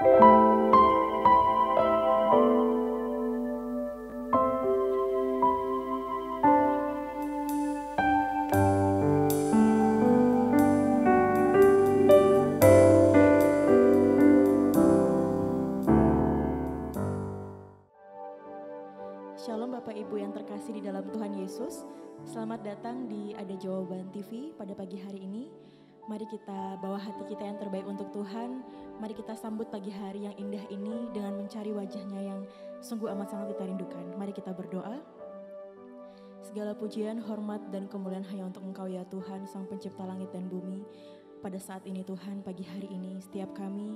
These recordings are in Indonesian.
Shalom Bapak Ibu yang terkasih di dalam Tuhan Yesus. Selamat datang di Ada Jawaban TV pada pagi hari ini. Mari kita bawa hati kita yang terbaik untuk Tuhan. Mari kita sambut pagi hari yang indah ini dengan mencari wajah-Nya yang sungguh amat sangat kita rindukan. Mari kita berdoa. Segala pujian, hormat, dan kemuliaan hanya untuk Engkau ya Tuhan, Sang Pencipta langit dan bumi. Pada saat ini Tuhan, pagi hari ini, setiap kami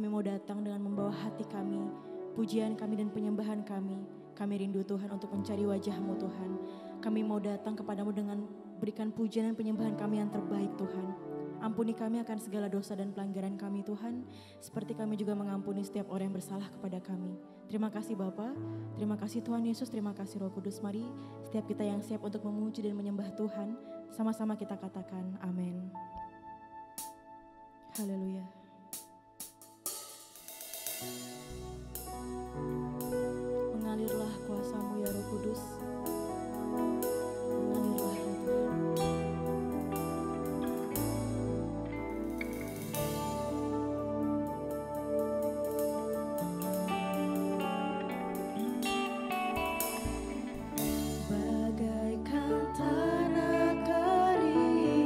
mau datang dengan membawa hati kami, pujian kami dan penyembahan kami. Kami rindu Tuhan untuk mencari wajah-Mu Tuhan. Kami mau datang kepadamu dengan berikan pujian dan penyembahan kami yang terbaik Tuhan. Ampuni kami akan segala dosa dan pelanggaran kami Tuhan. Seperti kami juga mengampuni setiap orang yang bersalah kepada kami. Terima kasih Bapa, terima kasih Tuhan Yesus, terima kasih Roh Kudus. Mari setiap kita yang siap untuk memuji dan menyembah Tuhan, sama-sama kita katakan amin. Haleluya. Mengalirlah kuasa-Mu ya Roh Kudus. Mengalirlah ya Tuhan. Bagaikan tanah kering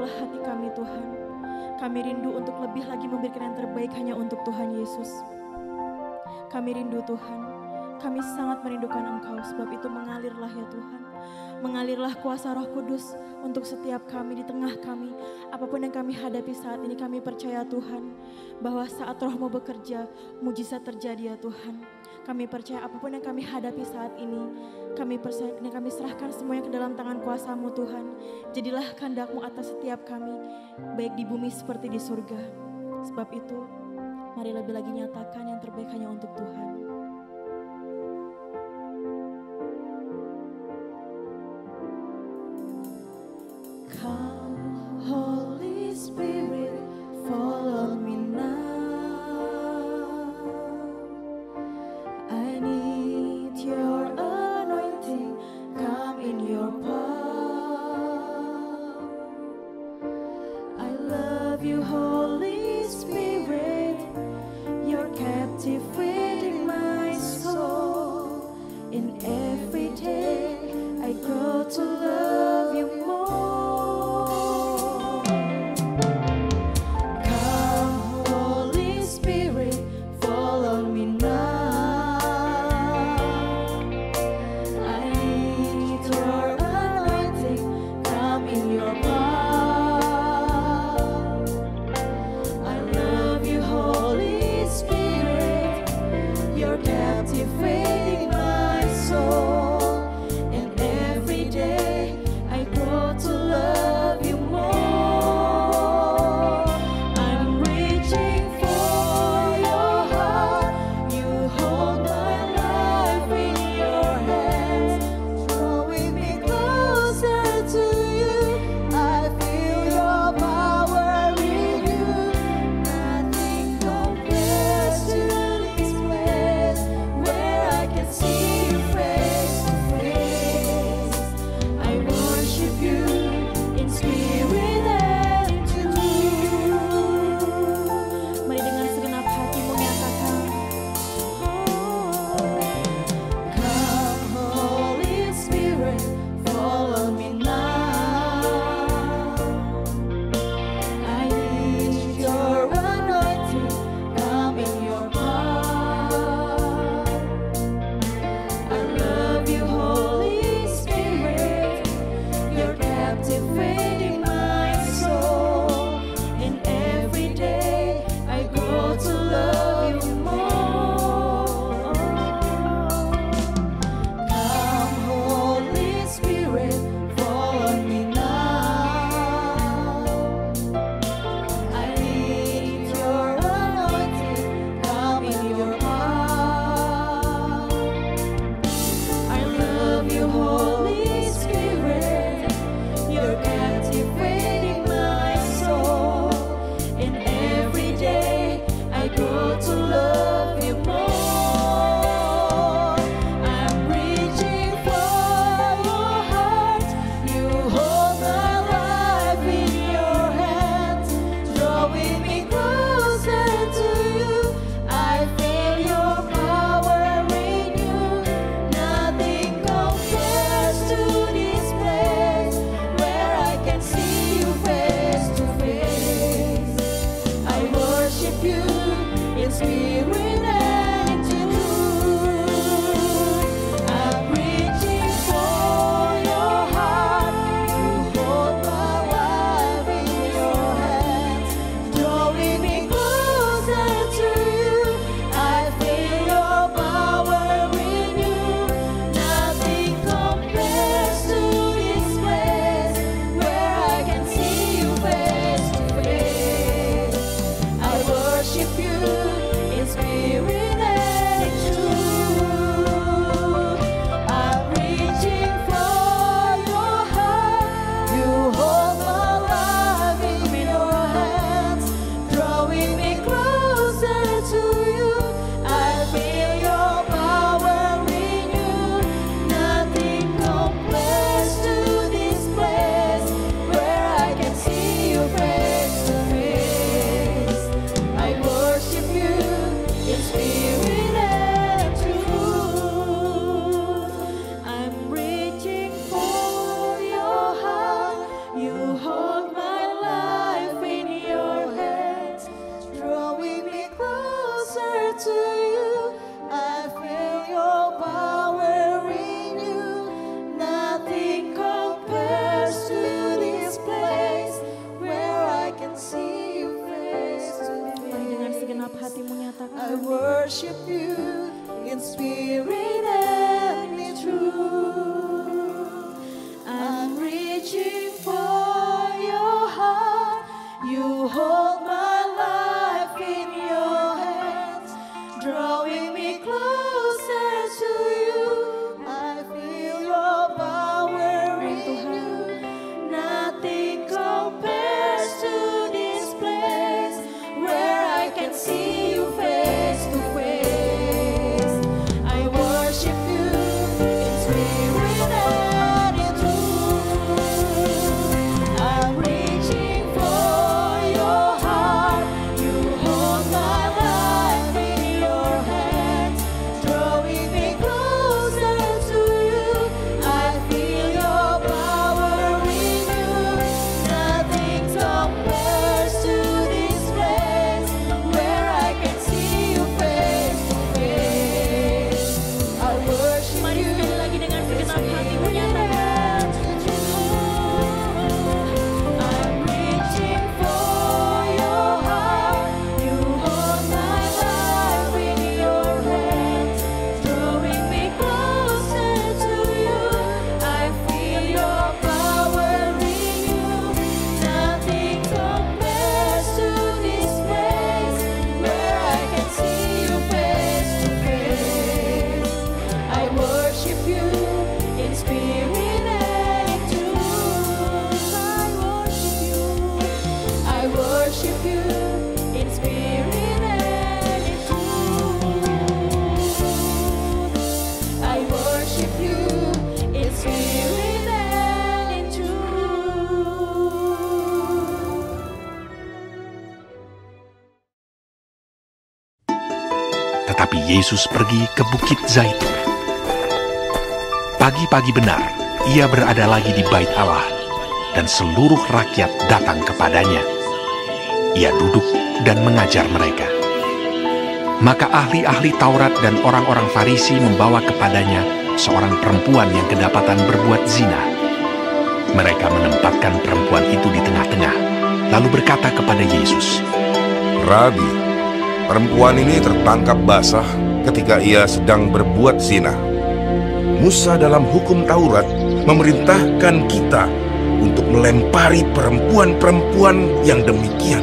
jangkaulah hati kami Tuhan. Kami rindu untuk lebih lagi memberikan yang terbaik hanya untuk Tuhan Yesus. Kami rindu Tuhan, kami sangat merindukan Engkau, sebab itu mengalirlah ya Tuhan. Mengalirlah kuasa Roh Kudus untuk setiap kami, di tengah kami. Apapun yang kami hadapi saat ini, kami percaya Tuhan, bahwa saat Roh-Mu bekerja, mujizat terjadi ya Tuhan. Kami percaya apapun yang kami hadapi saat ini, kami percaya, kami serahkan semuanya ke dalam tangan kuasa-Mu Tuhan. Jadilah kehendak-Mu atas setiap kami, baik di bumi seperti di surga. Sebab itu, mari lebih lagi nyatakan yang terbaik hanya untuk Tuhan. Come, Holy Spirit, fall on me now. I need your anointing, come in your power. I love you, Holy Spirit, you're captivating my soul. In every day I grow to love you more. worship you in spirit and in truth. I'm reaching for your heart. You hold my life in your hands, drawing me closer to you. I feel your power in you. Nothing compares to this place where I can see you face to face. I worship you in spirit and in truth. I'm reaching for your heart. You hold my life in your hands, drawing me closer to you. I feel your power in you. Nothing compares to this place where I can see you face to face. I worship Mari you. sekali lagi dengan segenap hati menyatakan, I'm reaching for your heart. You hold my life in your hands, drawing me closer to you. I feel your power in you. Nothing compares to this place where I can see you face to face. I worship you in spirit and in truth. I worship you in spirit and in truth. I worship you in spirit and in truth. Tetapi Yesus pergi ke Bukit Zaitun. Pagi-pagi benar, ia berada lagi di bait Allah, dan seluruh rakyat datang kepadanya. Ia duduk dan mengajar mereka. Maka ahli-ahli Taurat dan orang-orang Farisi membawa kepadanya seorang perempuan yang kedapatan berbuat zina. Mereka menempatkan perempuan itu di tengah-tengah, lalu berkata kepada Yesus, Rabi, perempuan ini tertangkap basah ketika ia sedang berbuat zina. Musa dalam hukum Taurat memerintahkan kita untuk melempari perempuan-perempuan yang demikian.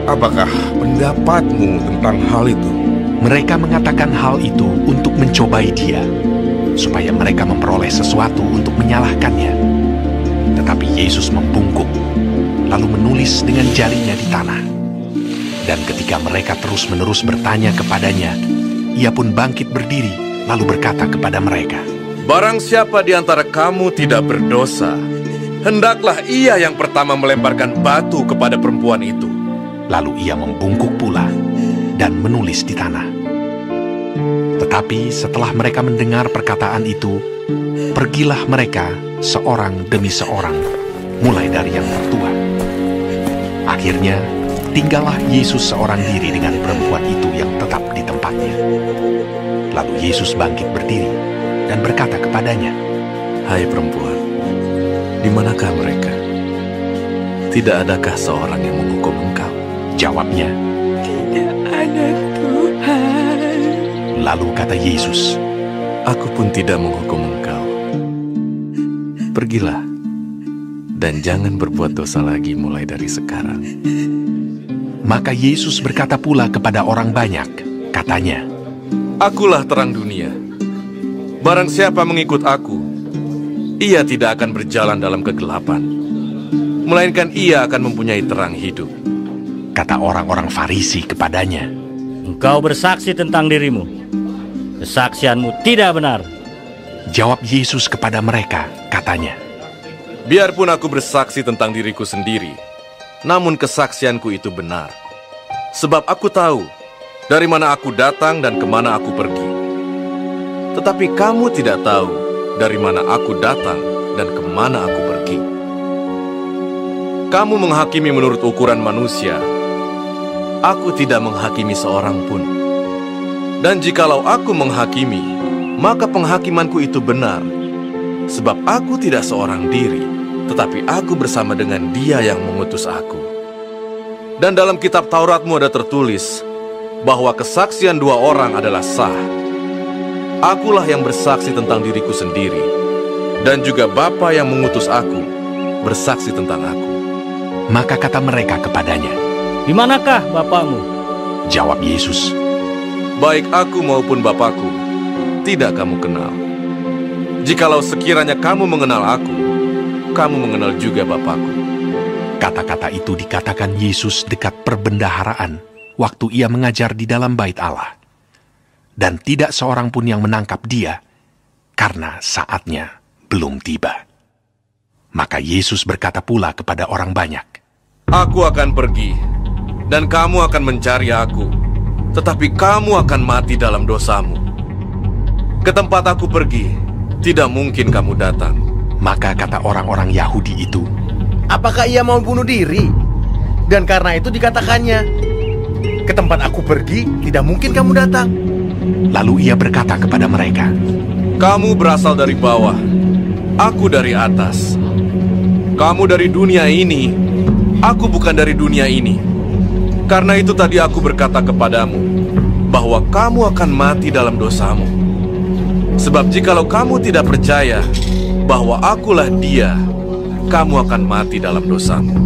Apakah pendapatmu tentang hal itu? mereka mengatakan hal itu untuk mencobai dia, supaya mereka memperoleh sesuatu untuk menyalahkannya. Tetapi Yesus membungkuk, lalu menulis dengan jarinya di tanah. Dan ketika mereka terus-menerus bertanya kepadanya, ia pun bangkit berdiri, lalu berkata kepada mereka, Barang siapa di antara kamu tidak berdosa, hendaklah ia yang pertama melemparkan batu kepada perempuan itu. Lalu ia membungkuk pula dan menulis di tanah. Tetapi setelah mereka mendengar perkataan itu, pergilah mereka seorang demi seorang, mulai dari yang tertua. Akhirnya, tinggallah Yesus seorang diri dengan perempuan itu yang tetap di tempatnya. Lalu Yesus bangkit berdiri dan berkata kepadanya, Hai perempuan, di manakah mereka? Tidak adakah seorang yang menghukum engkau? Jawabnya, Tidak ada, Tuhan. lalu kata Yesus, Aku pun tidak menghukum engkau. Pergilah, dan jangan berbuat dosa lagi mulai dari sekarang. Maka Yesus berkata pula kepada orang banyak, katanya, Akulah terang dunia. Barang siapa mengikut aku, ia tidak akan berjalan dalam kegelapan, melainkan ia akan mempunyai terang hidup. kata orang-orang Farisi kepadanya. Engkau bersaksi tentang dirimu. Kesaksianmu tidak benar. Jawab Yesus kepada mereka, katanya, Biarpun aku bersaksi tentang diriku sendiri, namun kesaksianku itu benar. Sebab aku tahu dari mana aku datang dan kemana aku pergi. Tetapi kamu tidak tahu dari mana aku datang dan kemana aku pergi. Kamu menghakimi menurut ukuran manusia. Aku tidak menghakimi seorang pun. Dan jikalau aku menghakimi, maka penghakimanku itu benar. Sebab aku tidak seorang diri, tetapi aku bersama dengan Dia yang mengutus aku. Dan dalam kitab Tauratmu ada tertulis bahwa kesaksian dua orang adalah sah. Akulah yang bersaksi tentang diriku sendiri, dan juga Bapa yang mengutus aku bersaksi tentang aku. Maka kata mereka kepadanya, Di manakah Bapamu? jawab Yesus, Baik aku maupun Bapakku, tidak kamu kenal. Jikalau sekiranya kamu mengenal aku, kamu mengenal juga Bapakku. kata-kata itu dikatakan Yesus dekat perbendaharaan waktu ia mengajar di dalam bait Allah. Dan tidak seorang pun yang menangkap dia, karena saatnya belum tiba. Maka Yesus berkata pula kepada orang banyak, Aku akan pergi, dan kamu akan mencari aku, tetapi kamu akan mati dalam dosamu. Ke tempat aku pergi, tidak mungkin kamu datang. Maka kata orang-orang Yahudi itu, Apakah ia mau bunuh diri? Dan karena itu dikatakannya, ke tempat aku pergi, tidak mungkin kamu datang. lalu ia berkata kepada mereka, Kamu berasal dari bawah, aku dari atas. Kamu dari dunia ini, aku bukan dari dunia ini. Karena itu tadi aku berkata kepadamu, bahwa kamu akan mati dalam dosamu. Sebab jikalau kamu tidak percaya bahwa akulah dia, kamu akan mati dalam dosamu.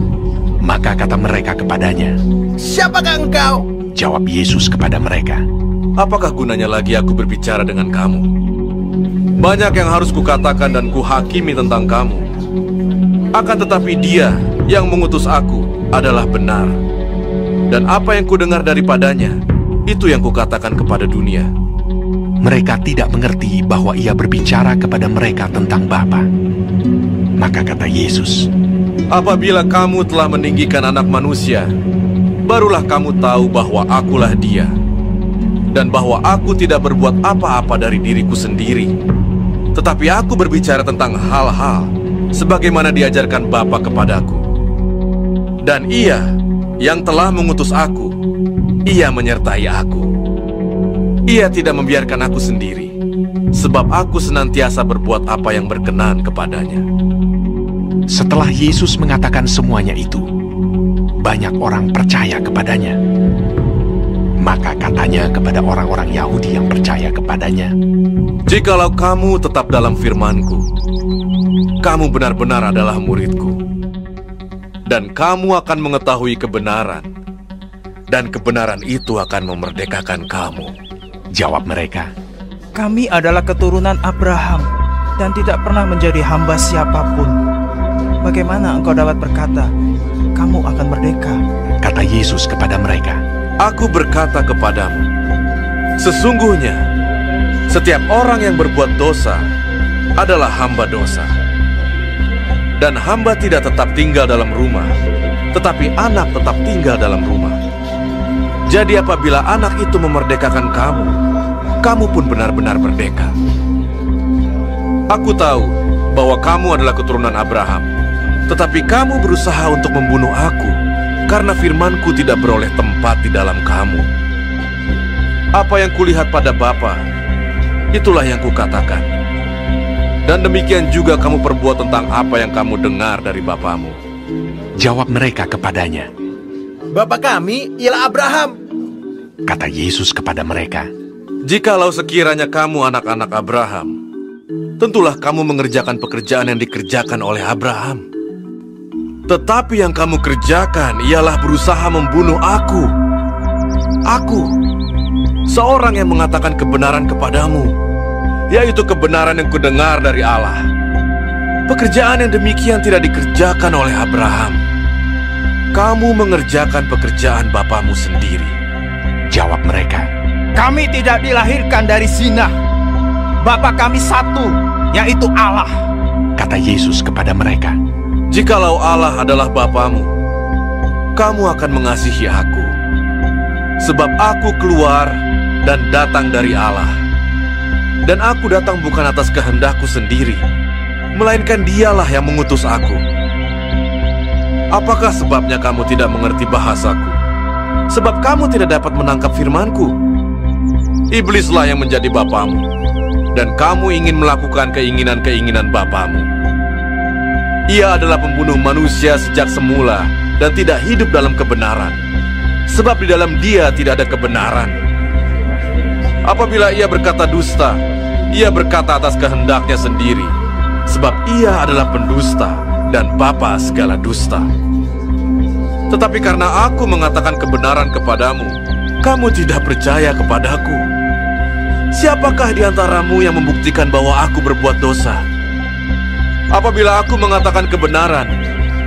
Maka kata mereka kepadanya, Siapakah engkau? jawab Yesus kepada mereka, Apakah gunanya lagi aku berbicara dengan kamu? Banyak yang harus kukatakan dan kuhakimi tentang kamu. Akan tetapi dia yang mengutus aku adalah benar. Dan apa yang kudengar daripadanya, itu yang kukatakan kepada dunia. mereka tidak mengerti bahwa ia berbicara kepada mereka tentang Bapa. Maka kata Yesus, Apabila kamu telah meninggikan anak manusia, barulah kamu tahu bahwa akulah dia. Dan bahwa aku tidak berbuat apa-apa dari diriku sendiri. Tetapi aku berbicara tentang hal-hal sebagaimana diajarkan Bapa kepadaku. Dan ia yang telah mengutus aku, ia menyertai aku. Ia tidak membiarkan aku sendiri, sebab aku senantiasa berbuat apa yang berkenan kepadanya. setelah Yesus mengatakan semuanya itu, banyak orang percaya kepadanya. Maka katanya kepada orang-orang Yahudi yang percaya kepadanya, Jikalau kamu tetap dalam firman-Ku, kamu benar-benar adalah murid-Ku. Dan kamu akan mengetahui kebenaran, dan kebenaran itu akan memerdekakan kamu. jawab mereka, Kami adalah keturunan Abraham dan tidak pernah menjadi hamba siapapun. Bagaimana engkau dapat berkata, kamu akan merdeka? kata Yesus kepada mereka, Aku berkata kepadamu, sesungguhnya setiap orang yang berbuat dosa adalah hamba dosa. Dan hamba tidak tetap tinggal dalam rumah, tetapi anak tetap tinggal dalam rumah. Jadi apabila anak itu memerdekakan kamu, kamu pun benar-benar merdeka. Aku tahu bahwa kamu adalah keturunan Abraham, tetapi kamu berusaha untuk membunuh aku, karena firman-Ku tidak beroleh tempat di dalam kamu. Apa yang kulihat pada Bapa, itulah yang kukatakan. Dan demikian juga kamu perbuat tentang apa yang kamu dengar dari bapamu. jawab mereka kepadanya. Bapa kami ialah Abraham. Kata Yesus kepada mereka, Jikalau sekiranya kamu anak-anak Abraham, tentulah kamu mengerjakan pekerjaan yang dikerjakan oleh Abraham. Tetapi yang kamu kerjakan ialah berusaha membunuh aku. Aku, seorang yang mengatakan kebenaran kepadamu, yaitu kebenaran yang kudengar dari Allah. Pekerjaan yang demikian tidak dikerjakan oleh Abraham. Kamu mengerjakan pekerjaan bapamu sendiri. jawab mereka, Kami tidak dilahirkan dari zina. Bapa kami satu, yaitu Allah. kata Yesus kepada mereka, Jikalau Allah adalah bapamu, kamu akan mengasihi aku. Sebab aku keluar dan datang dari Allah. Dan aku datang bukan atas kehendakku sendiri, melainkan dialah yang mengutus aku. Apakah sebabnya kamu tidak mengerti bahasaku? Sebab kamu tidak dapat menangkap firmanku. Iblislah yang menjadi bapamu, dan kamu ingin melakukan keinginan-keinginan bapamu. Ia adalah pembunuh manusia sejak semula dan tidak hidup dalam kebenaran, sebab di dalam dia tidak ada kebenaran. Apabila ia berkata dusta, ia berkata atas kehendaknya sendiri, sebab ia adalah pendusta dan bapa segala dusta. Tetapi karena aku mengatakan kebenaran kepadamu, kamu tidak percaya kepadaku. Siapakah di antaramu yang membuktikan bahwa aku berbuat dosa? Apabila aku mengatakan kebenaran,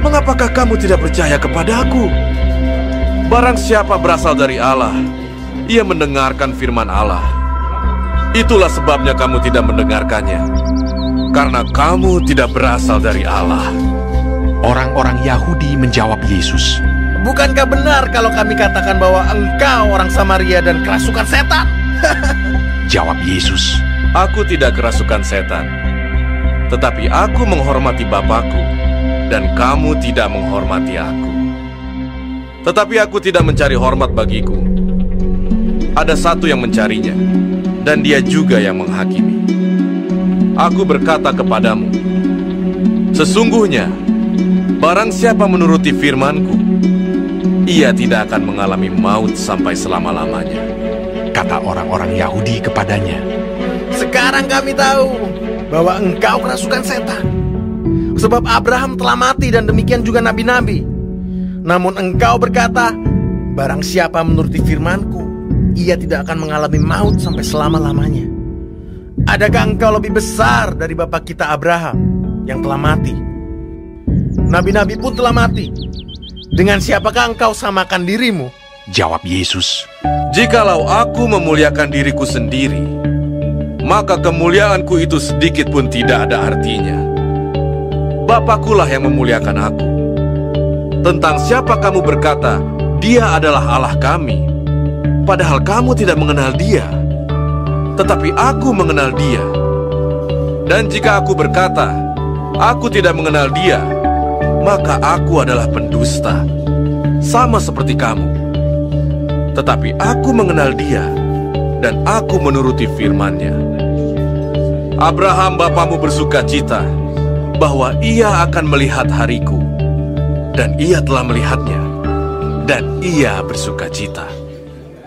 mengapakah kamu tidak percaya kepadaku? Barang siapa berasal dari Allah, ia mendengarkan firman Allah. Itulah sebabnya kamu tidak mendengarkannya, karena kamu tidak berasal dari Allah. Orang-orang Yahudi menjawab Yesus, Bukankah benar kalau kami katakan bahwa engkau orang Samaria dan kerasukan setan? jawab Yesus, Aku tidak kerasukan setan, tetapi aku menghormati Bapakku, dan kamu tidak menghormati aku. Tetapi aku tidak mencari hormat bagiku. Ada satu yang mencarinya, dan dia juga yang menghakimi. Aku berkata kepadamu, sesungguhnya, barang siapa menuruti firman-Ku, ia tidak akan mengalami maut sampai selama-lamanya. kata orang-orang Yahudi kepadanya. Sekarang kami tahu bahwa engkau kerasukan setan. Sebab Abraham telah mati dan demikian juga nabi-nabi. Namun engkau berkata, barang siapa menuruti firman-Ku, ia tidak akan mengalami maut sampai selama-lamanya. Adakah engkau lebih besar dari bapa kita Abraham yang telah mati? Nabi-nabi pun telah mati. Dengan siapakah engkau samakan dirimu? Jawab Yesus, Jikalau aku memuliakan diriku sendiri, maka kemuliaanku itu sedikit pun tidak ada artinya. Bapakkulah yang memuliakan aku. Tentang siapa kamu berkata, dia adalah Allah kami, padahal kamu tidak mengenal dia. Tetapi aku mengenal dia. Dan jika aku berkata, aku tidak mengenal dia, maka aku adalah pendusta, sama seperti kamu. Tetapi aku mengenal dia, dan aku menuruti firman-Nya. Abraham bapamu bersuka cita bahwa ia akan melihat hariku, dan ia telah melihatnya, dan ia bersuka cita.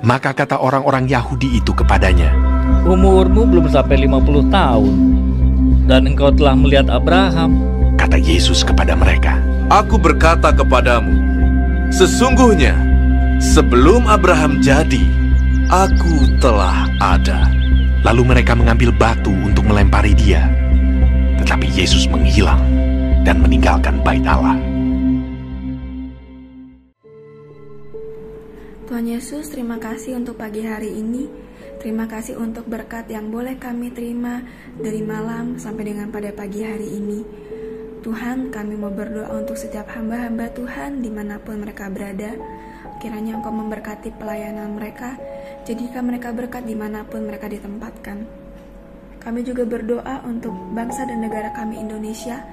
maka kata orang-orang Yahudi itu kepadanya, Umurmu belum sampai 50 tahun, dan engkau telah melihat Abraham. kata Yesus kepada mereka. Aku berkata kepadamu, sesungguhnya sebelum Abraham jadi, aku telah ada. Lalu mereka mengambil batu untuk melempari dia. Tetapi Yesus menghilang dan meninggalkan bait Allah. Tuhan Yesus, terima kasih untuk pagi hari ini. Terima kasih untuk berkat yang boleh kami terima dari malam sampai dengan pada pagi hari ini. Tuhan, kami mau berdoa untuk setiap hamba-hamba Tuhan dimanapun mereka berada. Kiranya Engkau memberkati pelayanan mereka, jadikan mereka berkat dimanapun mereka ditempatkan. Kami juga berdoa untuk bangsa dan negara kami Indonesia.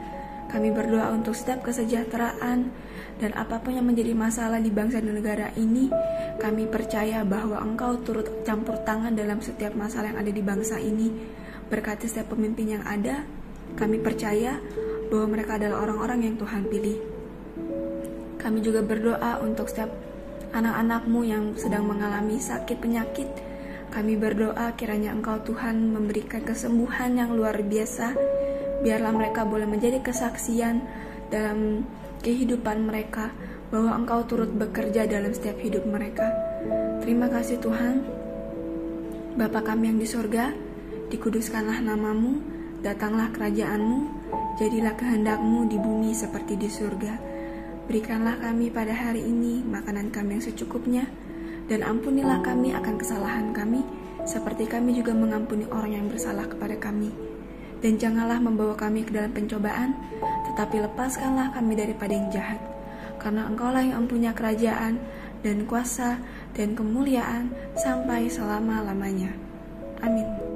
Kami berdoa untuk setiap kesejahteraan dan apapun yang menjadi masalah di bangsa dan negara ini. Kami percaya bahwa Engkau turut campur tangan dalam setiap masalah yang ada di bangsa ini. Berkati setiap pemimpin yang ada. Kami percaya bahwa mereka adalah orang-orang yang Tuhan pilih. Kami juga berdoa untuk setiap anak-anak-Mu yang sedang mengalami sakit penyakit. Kami berdoa kiranya Engkau Tuhan memberikan kesembuhan yang luar biasa. Biarlah mereka boleh menjadi kesaksian dalam kehidupan mereka, bahwa Engkau turut bekerja dalam setiap hidup mereka. Terima kasih Tuhan. Bapa kami yang di surga, dikuduskanlah nama-Mu, datanglah kerajaan-Mu, jadilah kehendak-Mu di bumi seperti di surga. Berikanlah kami pada hari ini makanan kami yang secukupnya, dan ampunilah kami akan kesalahan kami, seperti kami juga mengampuni orang yang bersalah kepada kami. Dan janganlah membawa kami ke dalam pencobaan, tetapi lepaskanlah kami daripada yang jahat. Karena Engkaulah yang mempunyai kerajaan, dan kuasa, dan kemuliaan, sampai selama-lamanya. Amin.